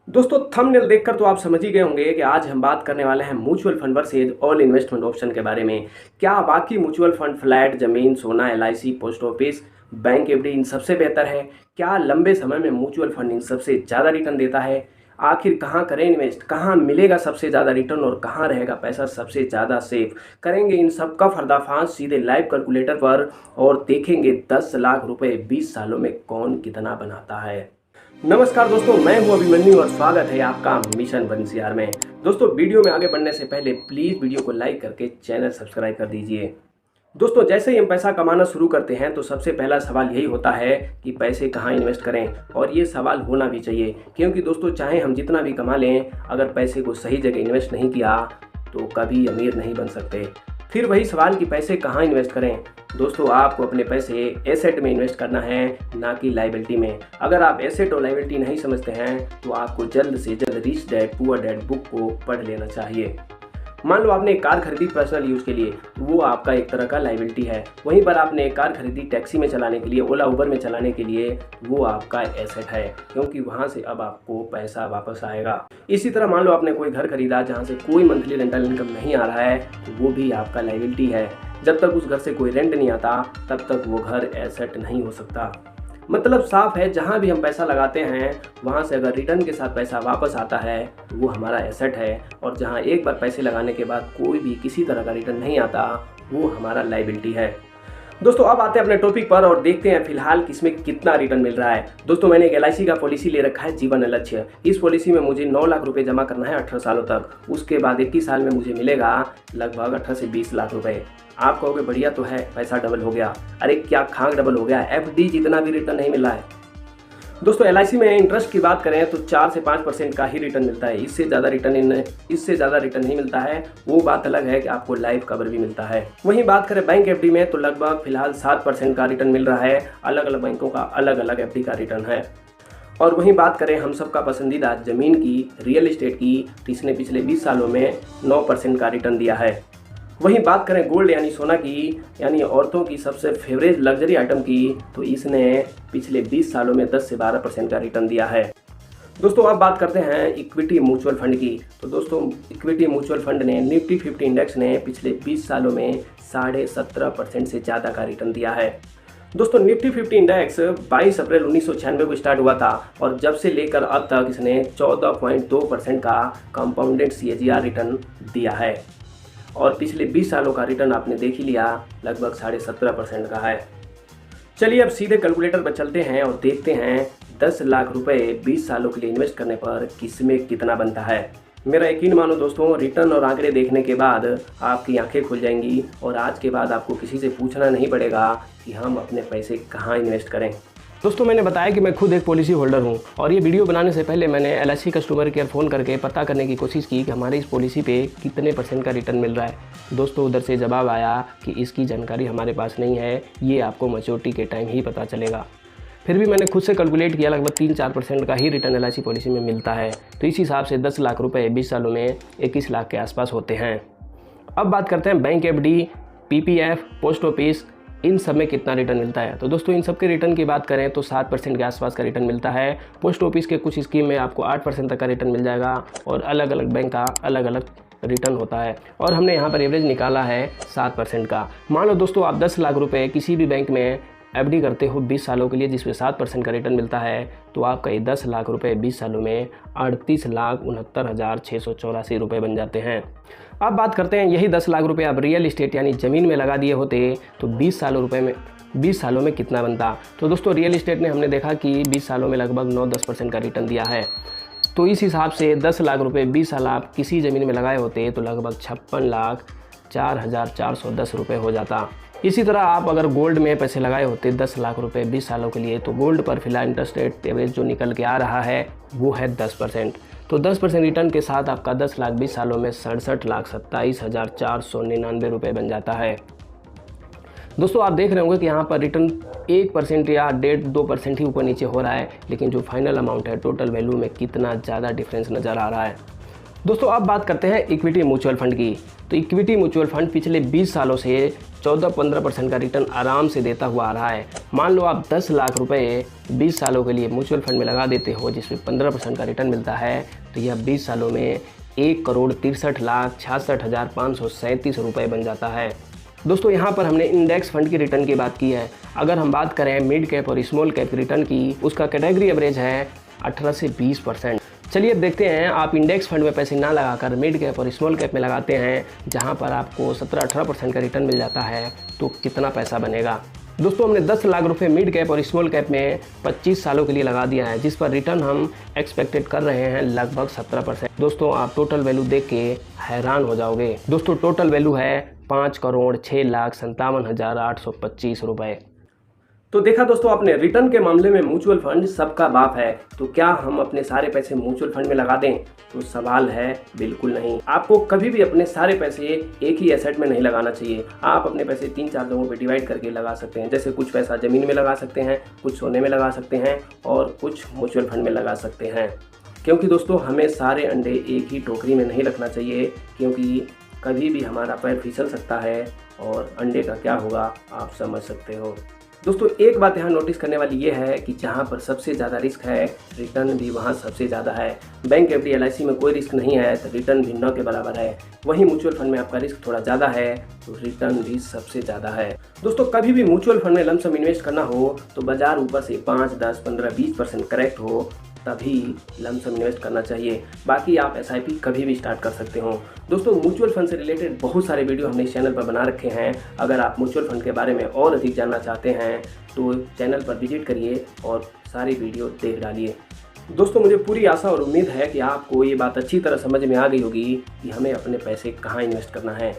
दोस्तों थंबनेल देखकर तो आप समझ ही गए होंगे कि आज हम बात करने वाले हैं mutual fund versus all investment option के बारे में। क्या बाकी म्यूचुअल फंड फ्लैट, जमीन, सोना, LIC, post office, bank FD इन सबसे बेहतर है? क्या लंबे समय में म्यूचुअल फंड इन सबसे ज़्यादा रिटर्न देता है? आखिर कहाँ करें इन्वेस्ट, कहाँ मिलेगा सबसे ज़्यादा रिटर्न और कहाँ रहेगा पैसा सबसे ज़्यादा सेफ? करेंगे इन सब का पर्दाफाश सीधे लाइव कैलकुलेटर पर और देखेंगे 10 लाख रुपए 20 सालों में कौन कितना बनाता है। नमस्कार दोस्तों, मैं हूं अभिमन्यु और स्वागत है आपका मिशन बंसियार में। दोस्तों वीडियो में आगे बढ़ने से पहले प्लीज़ वीडियो को लाइक करके चैनल सब्सक्राइब कर दीजिए। दोस्तों जैसे ही हम पैसा कमाना शुरू करते हैं तो सबसे पहला सवाल यही होता है कि पैसे कहाँ इन्वेस्ट करें, और ये सवाल होना भी चाहिए क्योंकि दोस्तों चाहे हम जितना भी कमा लें, अगर पैसे को सही जगह इन्वेस्ट नहीं किया तो कभी अमीर नहीं बन सकते। फिर वही सवाल कि पैसे कहाँ इन्वेस्ट करें। दोस्तों आपको अपने पैसे एसेट में इन्वेस्ट करना है, ना कि लाइबिलिटी में। अगर आप एसेट और लाइबिलिटी नहीं समझते हैं तो आपको जल्द से जल्द rich dad poor dad book को पढ़ लेना चाहिए। मान लो आपने एक कार खरीदी पर्सनल यूज़ के लिए, तो वो आपका एक तरह का लाइबिलिटी है। वहीं पर आपने एक कार खरीदी टैक्सी में चलाने के लिए, ओला उबर में चलाने के लिए, वो आपका एसेट है क्योंकि वहाँ से अब आपको पैसा वापस आएगा। इसी तरह मान लो आपने कोई घर खरीदा जहाँ से कोई मंथली रेंटल इनकम नहीं आ रहा है, तो वो भी आपका लाइबिलिटी है। जब तक उस घर से कोई रेंट नहीं आता तब तक वो घर एसेट नहीं हो सकता। मतलब साफ है, जहाँ भी हम पैसा लगाते हैं वहाँ से अगर रिटर्न के साथ पैसा वापस आता है तो वो हमारा एसेट है, और जहाँ एक बार पैसे लगाने के बाद कोई भी किसी तरह का रिटर्न नहीं आता वो हमारा लाइबिलिटी है। दोस्तों अब आते हैं अपने टॉपिक पर और देखते हैं फिलहाल किसमें कितना रिटर्न मिल रहा है। दोस्तों मैंने एक एलआईसी का पॉलिसी ले रखा है, जीवन लक्ष्य। इस पॉलिसी में मुझे 9 लाख रुपए जमा करना है 18 सालों तक। उसके बाद 21 साल में मुझे मिलेगा लगभग 18 से 20 लाख रुपए। आप कहोगे बढ़िया तो है, पैसा डबल हो गया। अरे क्या खांग डबल हो गया, एफडी जितना भी रिटर्न नहीं मिल रहा है। दोस्तों एलआईसी में इंटरेस्ट की बात करें तो 4 से 5% का ही रिटर्न मिलता है। इससे ज़्यादा रिटर्न नहीं मिलता है। वो बात अलग है कि आपको लाइफ कवर भी मिलता है। वहीं बात करें बैंक एफडी में तो लगभग फिलहाल 7% का रिटर्न मिल रहा है। अलग अलग बैंकों का अलग अलग एफडी का रिटर्न है। और वहीं बात करें हम सबका पसंदीदा ज़मीन की, रियल इस्टेट की, तो इसने पिछले 20 सालों में 9% का रिटर्न दिया है। वहीं बात करें गोल्ड यानी सोना की, यानी औरतों की सबसे फेवरेट लग्जरी आइटम की, तो इसने पिछले 20 सालों में 10 से 12% का रिटर्न दिया है। दोस्तों अब बात करते हैं इक्विटी म्यूचुअल फंड की। तो दोस्तों इक्विटी म्यूचुअल फंड ने निफ्टी 50 इंडेक्स ने पिछले 20 सालों में 17.5% से ज़्यादा का रिटर्न दिया है। दोस्तों निफ्टी 50 इंडेक्स 22 अप्रैल 1996 को स्टार्ट हुआ था और जब से लेकर अब तक इसने 14.2% का कंपाउंडेड CAGR रिटर्न दिया है, और पिछले 20 सालों का रिटर्न आपने देख ही लिया, लगभग 17.5% का है। चलिए अब सीधे कैलकुलेटर पर चलते हैं और देखते हैं 10 लाख रुपए 20 सालों के लिए इन्वेस्ट करने पर किसमें कितना बनता है। मेरा यकीन मानो दोस्तों, रिटर्न और आंकड़े देखने के बाद आपकी आंखें खुल जाएंगी और आज के बाद आपको किसी से पूछना नहीं पड़ेगा कि हम अपने पैसे कहाँ इन्वेस्ट करें। दोस्तों मैंने बताया कि मैं खुद एक पॉलिसी होल्डर हूं, और ये वीडियो बनाने से पहले मैंने एलआईसी कस्टमर केयर फ़ोन करके पता करने की कोशिश की कि हमारी इस पॉलिसी पे कितने % का रिटर्न मिल रहा है। दोस्तों उधर से जवाब आया कि इसकी जानकारी हमारे पास नहीं है, ये आपको मैच्योरिटी के टाइम ही पता चलेगा। फिर भी मैंने खुद से कैलकुलेट किया, लगभग 3-4% का ही रिटर्न एलआईसी पॉलिसी में मिलता है। तो इस हिसाब से 10 लाख रुपये 20 सालों में 21 लाख के आसपास होते हैं। अब बात करते हैं bank FD, PPF, post office, इन सब में कितना रिटर्न मिलता है। तो दोस्तों इन सब के रिटर्न की बात करें तो 7% के आसपास का रिटर्न मिलता है। पोस्ट ऑफिस के कुछ स्कीम में आपको 8% तक का रिटर्न मिल जाएगा, और अलग अलग बैंक का अलग अलग रिटर्न होता है, और हमने यहाँ पर एवरेज निकाला है 7% का। मान लो दोस्तों आप 10 लाख रुपए किसी भी बैंक में एफडी करते हो 20 सालों के लिए, जिसमें 7% का रिटर्न मिलता है, तो आपका ये 10 लाख रुपए 20 सालों में 38,69,684 रुपये बन जाते हैं। अब बात करते हैं, यही 10 लाख रुपए आप रियल इस्टेट यानी ज़मीन में लगा दिए होते तो 20 सालों में कितना बनता। तो दोस्तों रियल इस्टेट ने हमने देखा कि 20 सालों में लगभग 9-10% का रिटर्न दिया है। तो इस हिसाब से 10 लाख रुपए 20 साल आप किसी ज़मीन में लगाए होते तो लगभग 56,04,410 रुपये हो जाता। इसी तरह आप अगर गोल्ड में पैसे लगाए होते 10 लाख रुपए 20 सालों के लिए, तो गोल्ड पर फिलहाल इंटरेस्ट रेट एवरेज जो निकल के आ रहा है वो है 10%। तो 10% रिटर्न के साथ आपका 10 लाख 20 सालों में 67,27,499 रुपये बन जाता है। दोस्तों आप देख रहे होंगे कि यहाँ पर रिटर्न 1% या 1.5-2% ही ऊपर नीचे हो रहा है, लेकिन जो फाइनल अमाउंट है टोटल वैल्यू में कितना ज़्यादा डिफरेंस नज़र आ रहा है। दोस्तों अब बात करते हैं इक्विटी म्यूचुअल फंड की। तो इक्विटी म्यूचुअल फंड पिछले 20 सालों से 14-15% का रिटर्न आराम से देता हुआ आ रहा है। मान लो आप 10 लाख रुपए 20 सालों के लिए म्यूचुअल फंड में लगा देते हो, जिसमें 15% का रिटर्न मिलता है, तो यह 20 सालों में 1,63,66,537 रुपये बन जाता है। दोस्तों यहाँ पर हमने इंडेक्स फंड की रिटर्न की बात की है। अगर हम बात करें मिड कैप और स्मॉल कैप रिटर्न की, उसका कैटेगरी एवरेज है 18 से 20%। चलिए अब देखते हैं, आप इंडेक्स फंड में पैसे ना लगाकर मिड कैप और स्मॉल कैप में लगाते हैं, जहां पर आपको 17-18% का रिटर्न मिल जाता है, तो कितना पैसा बनेगा। दोस्तों हमने 10 लाख रुपए मिड कैप और स्मॉल कैप में 25 सालों के लिए लगा दिया है, जिस पर रिटर्न हम एक्सपेक्टेड कर रहे हैं लगभग 17%। दोस्तों आप टोटल वैल्यू देख के हैरान हो जाओगे। दोस्तों टोटल वैल्यू है 5,06,57,825 रुपये। तो देखा दोस्तों आपने, रिटर्न के मामले में म्यूचुअल फंड सबका बाप है। तो क्या हम अपने सारे पैसे म्यूचुअल फंड में लगा दें? तो सवाल है बिल्कुल नहीं। आपको कभी भी अपने सारे पैसे एक ही एसेट में नहीं लगाना चाहिए। आप अपने पैसे 3-4 जगहों पे डिवाइड करके लगा सकते हैं। जैसे कुछ पैसा ज़मीन में लगा सकते हैं, कुछ सोने में लगा सकते हैं और कुछ म्यूचुअल फंड में लगा सकते हैं। क्योंकि दोस्तों हमें सारे अंडे एक ही टोकरी में नहीं रखना चाहिए, क्योंकि कभी भी हमारा पैर फिसल सकता है और अंडे का क्या होगा आप समझ सकते हो। दोस्तों एक बात यहाँ नोटिस करने वाली ये है कि जहाँ पर सबसे ज़्यादा रिस्क है, रिटर्न भी वहाँ सबसे ज़्यादा है। बैंक एफडी LIC में कोई रिस्क नहीं है तो रिटर्न भी न के बराबर है। वहीं म्यूचुअल फंड में आपका रिस्क थोड़ा ज़्यादा है तो रिटर्न भी सबसे ज़्यादा है। दोस्तों कभी भी म्यूचुअल फंड में लमसम इन्वेस्ट करना हो तो बाजार ऊपर से 5, 10, 15, 20% करेक्ट हो तभी लमसम इन्वेस्ट करना चाहिए। बाकी आप SIP कभी भी स्टार्ट कर सकते हो। दोस्तों म्यूचुअल फंड से रिलेटेड बहुत सारे वीडियो हमने इस चैनल पर बना रखे हैं। अगर आप म्यूचुअल फंड के बारे में और अधिक जानना चाहते हैं तो चैनल पर विजिट करिए और सारी वीडियो देख डालिए। दोस्तों मुझे पूरी आशा और उम्मीद है कि आपको ये बात अच्छी तरह समझ में आ गई होगी कि हमें अपने पैसे कहाँ इन्वेस्ट करना है।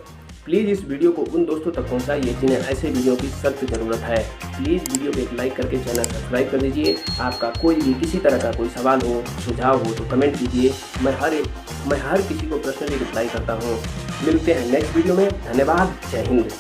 प्लीज़ इस वीडियो को उन दोस्तों तक पहुंचाइए जिन्हें ऐसे वीडियो की सख्त ज़रूरत है। प्लीज़ वीडियो को एक लाइक करके चैनल सब्सक्राइब कर दीजिए। आपका कोई भी किसी तरह का कोई सवाल हो, सुझाव हो तो कमेंट कीजिए। मैं हर किसी को पर्सनली रिप्लाई करता हूँ। मिलते हैं नेक्स्ट वीडियो में। धन्यवाद। जय हिंद।